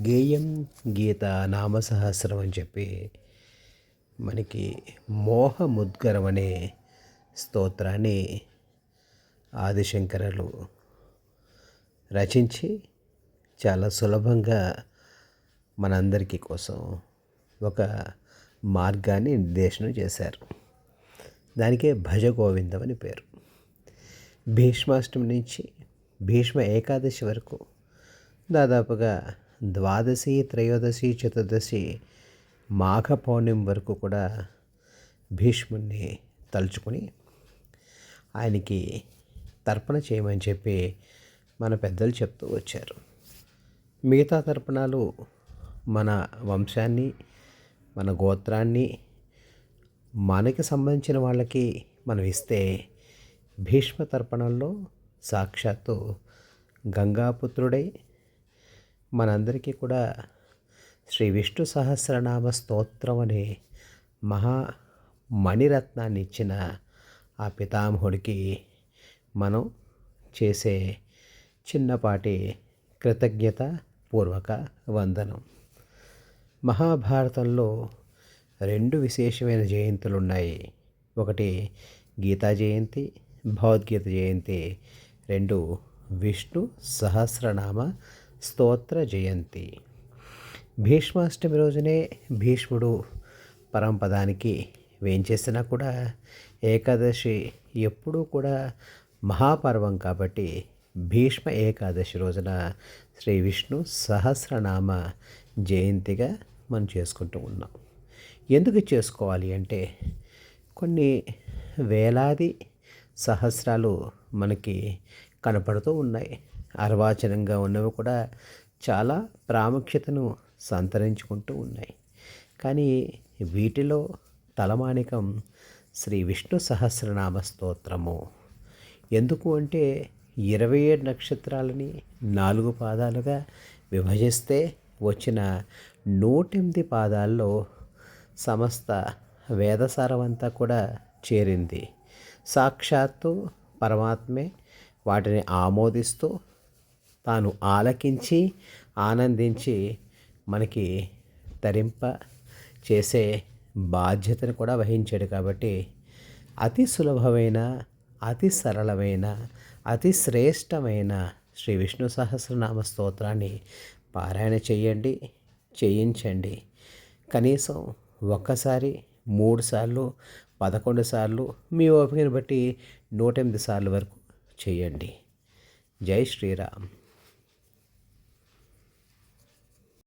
గేయం గీత నామసహస్రం అని చెప్పి మనకి మోహముద్గరం అనే స్తోత్రాన్ని ఆదిశంకరులు రచించి చాలా సులభంగా మనందరికీ కోసం ఒక మార్గాన్ని నిర్దేశనం చేశారు. దానికే భజ గోవిందం అని పేరు. భీష్మాష్టమి నుంచి భీష్మ ఏకాదశి వరకు దాదాపుగా ద్వాదశి, త్రయోదశి, చతుర్దశి, మాఘ పౌర్ణమి వరకు కూడా భీష్ముడిని తలుచుకొని ఆయనకి తర్పణ చేయమని చెప్పి మన పెద్దలు చెప్తూ వచ్చారు. మిగతా తర్పణాలు మన వంశాన్ని, మన గోత్రాన్ని, మనకి సంబంధించిన వాళ్ళకి మనం ఇస్తే, భీష్మ తర్పణంలో సాక్షాత్తు గంగాపుత్రుడై మనందరికీ కూడా శ్రీ విష్ణు సహస్రనామ స్తోత్రం అనే మహా మణిరత్నాన్ని ఇచ్చిన ఆ పితామహుడికి మనం చేసే చిన్నపాటి కృతజ్ఞత పూర్వక వందనం. మహాభారతంలో రెండు విశేషమైన జయంతులు ఉన్నాయి. ఒకటి గీతా జయంతి, భగవద్గీత జయంతి. రెండు విష్ణు సహస్రనామ స్తోత్ర జయంతి. భీష్మాష్టమి రోజునే భీష్ముడు పరంపదానికి వేంచేసినా కూడా ఏకాదశి ఎప్పుడూ కూడా మహాపర్వం కాబట్టి భీష్మ ఏకాదశి రోజున శ్రీ విష్ణు సహస్రనామ జయంతిగా మనం చేసుకుంటూ ఉన్నాం. ఎందుకు చేసుకోవాలి అంటే, కొన్ని వేలాది సహస్రాలు మనకి కనపడుతూ ఉన్నాయి. అర్వాచనంగా ఉన్నవి కూడా చాలా ప్రాముఖ్యతను సంతరించుకుంటూ ఉన్నాయి. కానీ వీటిలో తలమానికం శ్రీ విష్ణు సహస్రనామ స్తోత్రము. ఎందుకు అంటే 27 నక్షత్రాలని 4 పాదాలుగా విభజిస్తే వచ్చిన 108 పాదాల్లో సమస్త వేదసారం అంతా కూడా చేరింది. సాక్షాత్తు పరమాత్మే వాటిని ఆమోదిస్తూ తాను ఆలకించి ఆనందించి మనకి తరింప చేసే బాధ్యతను కూడా వహించాడు. కాబట్టి అతి సులభమైన, అతి సరళమైన, అతి శ్రేష్టమైన శ్రీ విష్ణు సహస్రనామ స్తోత్రాన్ని పారాయణ చేయండి, చేయించండి. కనీసం ఒక్కసారి 3 సార్లు, 11 సార్లు, మీ ఓపికను బట్టి 108 సార్లు వరకు చేయండి. జై శ్రీరామ్.